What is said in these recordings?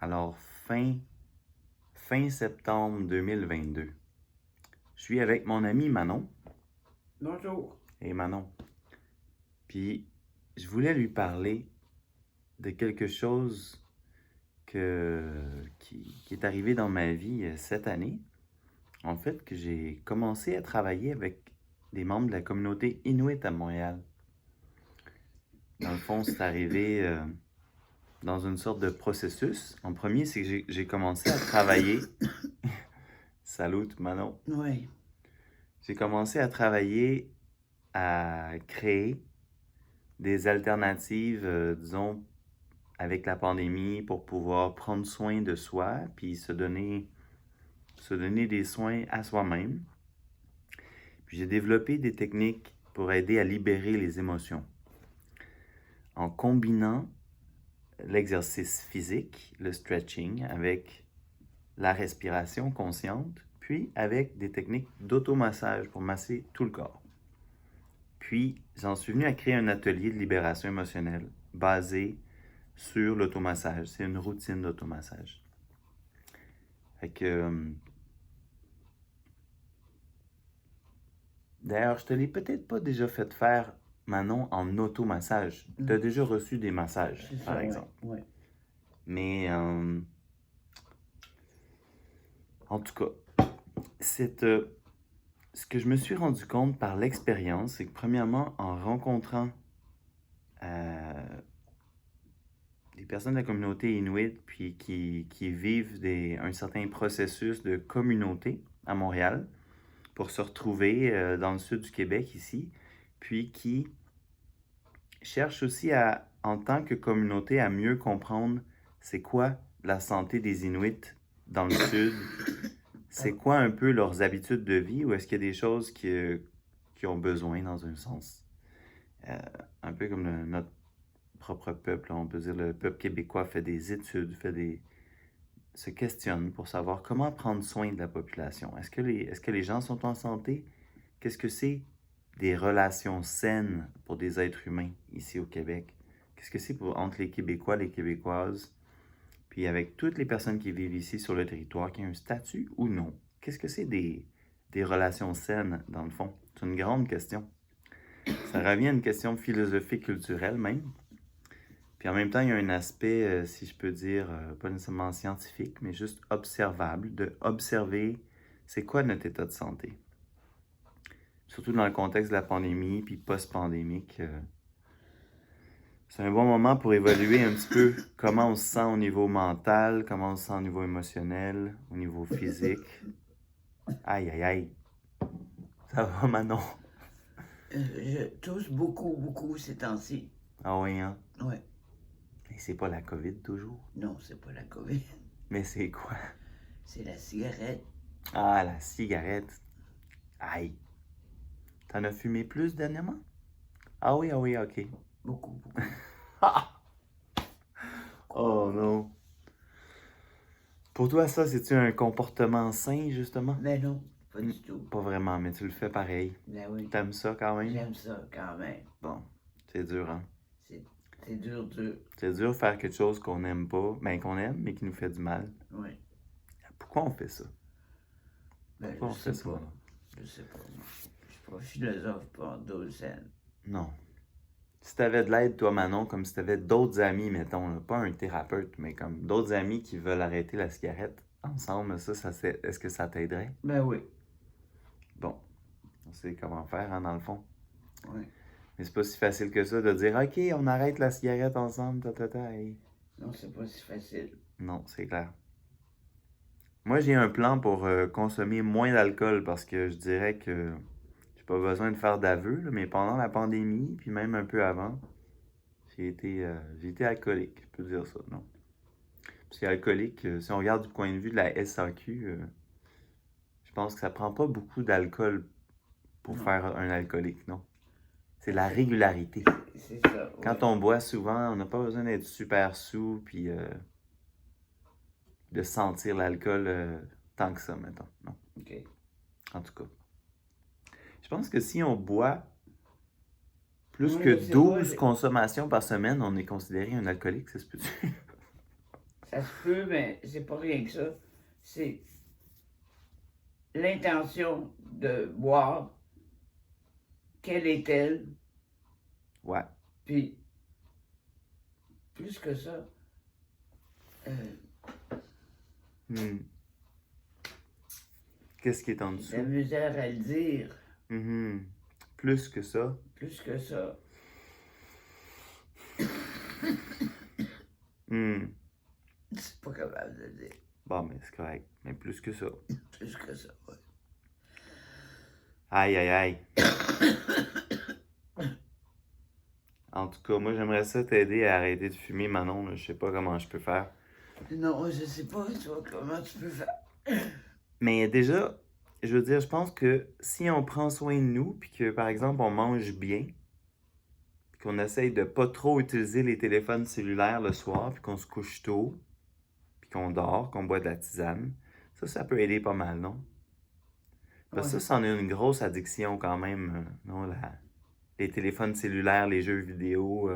Alors, fin septembre 2022, je suis avec mon ami Manon. Bonjour. Et Manon. Puis, je voulais lui parler de quelque chose qui est arrivé dans ma vie cette année. En fait, que j'ai commencé à travailler avec des membres de la communauté Inuit à Montréal. Dans le fond, c'est arrivé dans une sorte de processus. En premier, c'est que j'ai commencé à travailler. Salut, Manon. Oui. J'ai commencé à travailler à créer des alternatives, disons, avec la pandémie pour pouvoir prendre soin de soi, puis se donner des soins à soi-même. Puis j'ai développé des techniques pour aider à libérer les émotions en combinant l'exercice physique, le stretching, avec la respiration consciente, puis avec des techniques d'automassage pour masser tout le corps. Puis, j'en suis venu à créer un atelier de libération émotionnelle basé sur l'automassage. C'est une routine d'automassage. Fait que... D'ailleurs, je te l'ai peut-être pas déjà fait faire, Manon, en automassage. Tu as déjà reçu des massages, C'est par ça, exemple. oui. Mais, en tout cas, ce que je me suis rendu compte par l'expérience, c'est que premièrement, en rencontrant des personnes de la communauté Inuit, puis qui vivent un certain processus de communauté à Montréal, pour se retrouver dans le sud du Québec ici, puis qui cherchent aussi en tant que communauté à mieux comprendre c'est quoi la santé des Inuits dans le sud, c'est quoi un peu leurs habitudes de vie, ou est-ce qu'il y a des choses qui ont besoin dans un sens. Un peu comme notre propre peuple, on peut dire le peuple québécois fait des études, se questionne pour savoir comment prendre soin de la population. Est-ce que les gens sont en santé? Qu'est-ce que c'est des relations saines pour des êtres humains ici au Québec? Qu'est-ce que c'est entre les Québécois, les Québécoises, puis avec toutes les personnes qui vivent ici sur le territoire, qui ont un statut ou non? Qu'est-ce que c'est des relations saines, dans le fond? C'est une grande question. Ça revient à une question philosophique, culturelle même. Puis en même temps, il y a un aspect, si je peux dire, pas nécessairement scientifique, mais juste observable, de observer c'est quoi notre état de santé. Surtout dans le contexte de la pandémie, puis post-pandémique. C'est un bon moment pour évaluer un petit peu comment on se sent au niveau mental, comment on se sent au niveau émotionnel, au niveau physique. Aïe, aïe, aïe. Ça va, Manon? Je tousse beaucoup ces temps-ci. Ah oui, hein? Oui. Et c'est pas la COVID toujours. Non, c'est pas la COVID. Mais c'est quoi? C'est la cigarette. Ah, la cigarette. Aïe. T'en as fumé plus dernièrement? Ah oui, ok. Beaucoup. Oh non. Pour toi, ça, c'est-tu un comportement sain, justement? Mais non, pas du tout. Pas vraiment, mais tu le fais pareil. Ben oui. T'aimes ça quand même? J'aime ça quand même. Bon, c'est dur, hein? C'est dur. C'est dur de faire quelque chose qu'on n'aime pas, ben qu'on aime, mais qui nous fait du mal. Oui. Pourquoi on fait ça? Ben, Pourquoi on fait ça? Je sais pas. Je suis pas philosophe, pas docent. Non. Si t'avais de l'aide, toi, Manon, comme si t'avais d'autres amis, mettons, là, pas un thérapeute, mais comme d'autres amis qui veulent arrêter la cigarette ensemble, est-ce que ça t'aiderait? Ben oui. Bon, on sait comment faire, hein, dans le fond. Oui. Mais c'est pas si facile que ça de dire « Ok, on arrête la cigarette ensemble, hey. » Non, c'est pas si facile. Non, c'est clair. Moi, j'ai un plan pour consommer moins d'alcool parce que je dirais que j'ai pas besoin de faire d'aveu, là, mais pendant la pandémie, puis même un peu avant, j'ai été alcoolique, je peux dire ça, non? Parce qu'alcoolique, si on regarde du point de vue de la SAQ, je pense que ça prend pas beaucoup d'alcool pour Non. faire un alcoolique, non? C'est la régularité. C'est ça. Oui. Quand on boit souvent, on n'a pas besoin d'être super sous, puis de sentir l'alcool tant que ça, mettons. Non. OK. En tout cas. Je pense que si on boit plus Oui, que je sais 12 pas, consommations par semaine, on est considéré un alcoolique, ça se peut-tu? Ça se peut, mais c'est pas rien que ça. C'est l'intention de boire, quelle est-elle, Ouais. puis plus que ça, euh, Qu'est-ce qui est en dessous? la misère à le dire, Plus que ça. plus que ça. C'est pas capable de le dire. Bon, mais c'est correct. Mais plus que ça. Plus que ça, ouais. Aïe, aïe, aïe. En tout cas, moi, j'aimerais ça t'aider à arrêter de fumer, Manon. Là. Je sais pas comment je peux faire. Non, je sais pas, toi, comment tu peux faire. Mais déjà, je veux dire, je pense que si on prend soin de nous, puis que, par exemple, on mange bien, puis qu'on essaye de pas trop utiliser les téléphones cellulaires le soir, puis qu'on se couche tôt, puis qu'on dort, qu'on boit de la tisane, ça peut aider pas mal, non? Parce que Ouais. ça, c'en est une grosse addiction quand même, non? Les téléphones cellulaires, les jeux vidéo,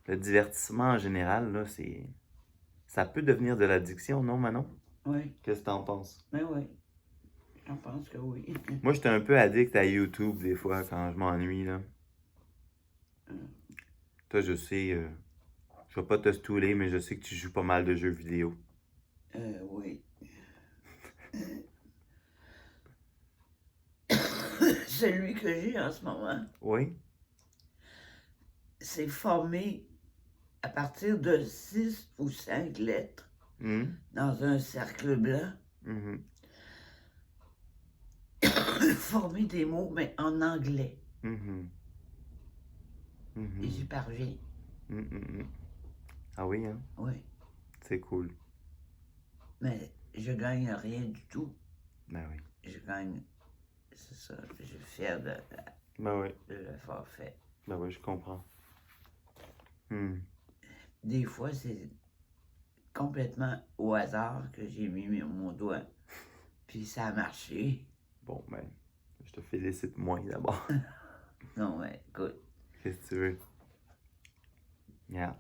le divertissement en général, là, ça peut devenir de l'addiction, non, Manon? Oui, Qu'est-ce que t'en penses? mais oui. J'en pense que oui. Moi, j'étais un peu addict à YouTube des fois quand je m'ennuie, là. Toi, je sais, je vais pas te stouler, mais je sais que tu joues pas mal de jeux vidéo. Oui. Celui que j'ai en ce moment, Oui? c'est formé à partir de 6 ou 5 lettres Mhm. dans un cercle blanc. Mhm. Former des mots, mais en anglais. Mhm. Mhm. Et j'y parviens. Mhm. Ah oui, hein? Oui. C'est cool. Mais je gagne rien du tout. Ben oui. Je gagne. C'est ça. Je suis fier Ben oui. de l'avoir fait. Ben oui, je comprends. Des fois, c'est complètement au hasard que j'ai mis mon doigt. Puis ça a marché. Bon, ben, je te félicite moins d'abord. Non, ouais, écoute. Qu'est-ce que tu veux? Yeah.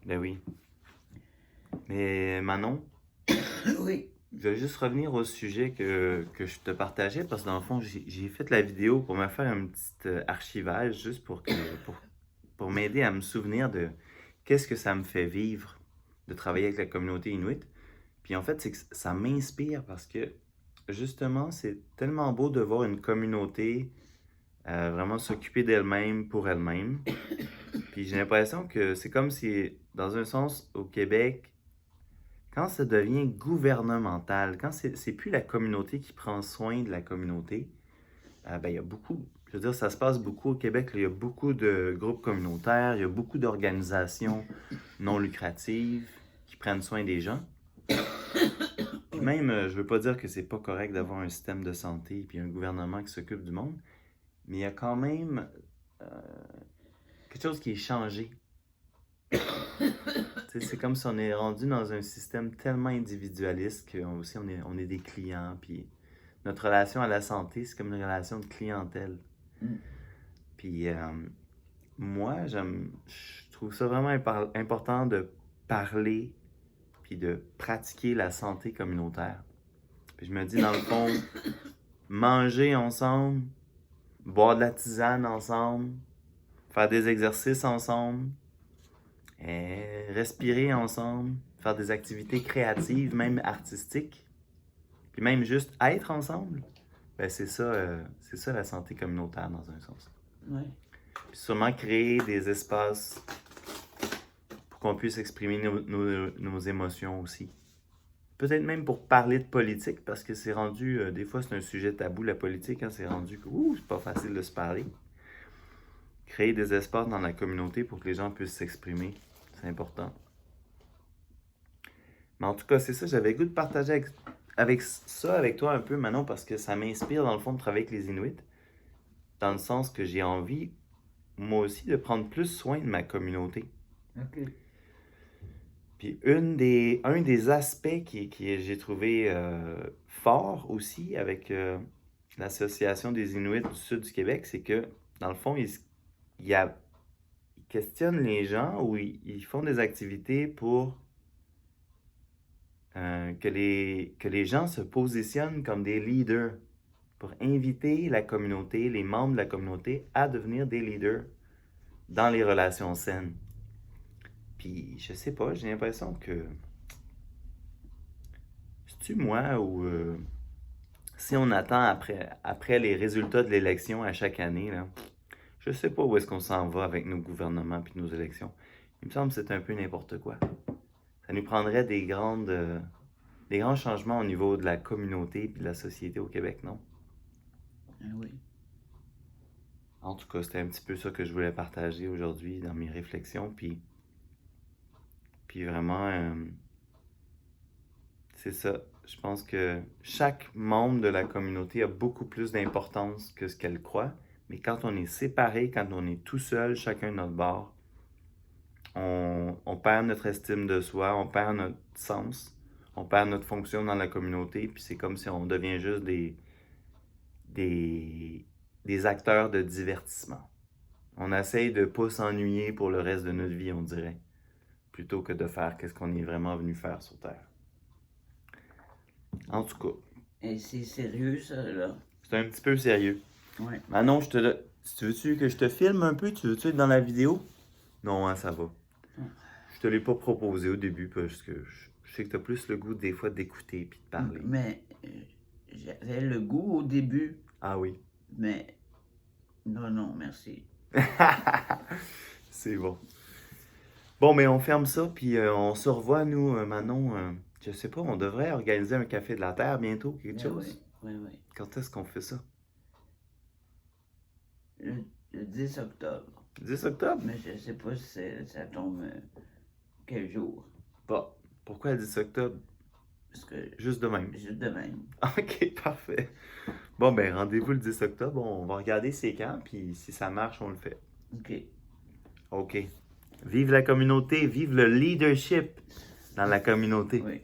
Ben oui. Mais Manon, Oui. je vais juste revenir au sujet que je te partageais parce que dans le fond, j'ai fait la vidéo pour me faire un petit archivage juste pour m'aider à me souvenir de qu'est-ce que ça me fait vivre de travailler avec la communauté Inuit. Puis en fait, c'est que ça m'inspire parce que justement, c'est tellement beau de voir une communauté vraiment s'occuper d'elle-même pour elle-même. Puis j'ai l'impression que c'est comme si, dans un sens, au Québec, quand ça devient gouvernemental, quand c'est plus la communauté qui prend soin de la communauté, ben, il y a beaucoup, je veux dire, ça se passe beaucoup au Québec. Là, il y a beaucoup de groupes communautaires, il y a beaucoup d'organisations non lucratives qui prennent soin des gens. Puis même, je veux pas dire que c'est pas correct d'avoir un système de santé puis un gouvernement qui s'occupe du monde, mais il y a quand même quelque chose qui est changé. C'est comme si on est rendu dans un système tellement individualiste qu'on aussi on est des clients. Puis notre relation à la santé, c'est comme une relation de clientèle. Puis moi, je trouve ça vraiment important de parler puis de pratiquer la santé communautaire. Puis je me dis, dans le fond, manger ensemble, boire de la tisane ensemble, faire des exercices ensemble, respirer ensemble, faire des activités créatives, même artistiques, puis même juste être ensemble, ben c'est ça la santé communautaire dans un sens. Oui. Puis sûrement créer des espaces pour qu'on puisse exprimer nos émotions aussi. Peut-être même pour parler de politique, parce que c'est rendu, des fois c'est un sujet tabou, la politique, hein, c'est rendu que c'est pas facile de se parler. Créer des espaces dans la communauté pour que les gens puissent s'exprimer, c'est important. Mais en tout cas, c'est ça, j'avais le goût de partager avec toi un peu, Manon, parce que ça m'inspire dans le fond de travailler avec les Inuits, dans le sens que j'ai envie, moi aussi, de prendre plus soin de ma communauté. OK. Puis un des aspects qui j'ai trouvé fort aussi avec l'Association des Inuits du Sud du Québec, c'est que, dans le fond, ils questionnent les gens ou ils font des activités pour que les gens se positionnent comme des leaders, pour inviter la communauté, les membres de la communauté à devenir des leaders dans les relations saines. Puis, je sais pas, j'ai l'impression que c'est-tu moi ou si on attend après les résultats de l'élection à chaque année, là, je sais pas où est-ce qu'on s'en va avec nos gouvernements puis nos élections. Il me semble que c'est un peu n'importe quoi. Ça nous prendrait des grands changements au niveau de la communauté et de la société au Québec, non? Ah oui. En tout cas, c'était un petit peu ça que je voulais partager aujourd'hui dans mes réflexions. Puis vraiment, c'est ça. Je pense que chaque membre de la communauté a beaucoup plus d'importance que ce qu'elle croit. Mais quand on est séparé, quand on est tout seul, chacun de notre bord, on perd notre estime de soi, on perd notre sens, on perd notre fonction dans la communauté, puis c'est comme si on devient juste des acteurs de divertissement. On essaye de ne pas s'ennuyer pour le reste de notre vie, on dirait, plutôt que de faire ce qu'on est vraiment venu faire sur Terre. En tout cas. Et c'est sérieux, ça, là? C'est un petit peu sérieux. Ouais. Manon, tu veux-tu que je te filme un peu? Tu veux-tu être dans la vidéo? Non, hein, ça va. Je te l'ai pas proposé au début parce que je sais que tu as plus le goût des fois d'écouter puis de parler. Mais j'avais le goût au début. Ah oui. Mais non, merci. C'est bon. Bon, mais on ferme ça, puis on se revoit, nous, Manon. Je sais pas, on devrait organiser un café de la Terre bientôt, quelque chose. Oui. Quand est-ce qu'on fait ça? Le 10 octobre. 10 octobre? Mais je sais pas si ça tombe quel jour. Bon, pourquoi le 10 octobre? Parce que Juste de même. Juste de même. Ok, parfait. Bon, ben, rendez-vous le 10 octobre. On va regarder c'est quand, puis si ça marche, on le fait. OK. OK. Vive la communauté, vive le leadership dans la communauté. Oui.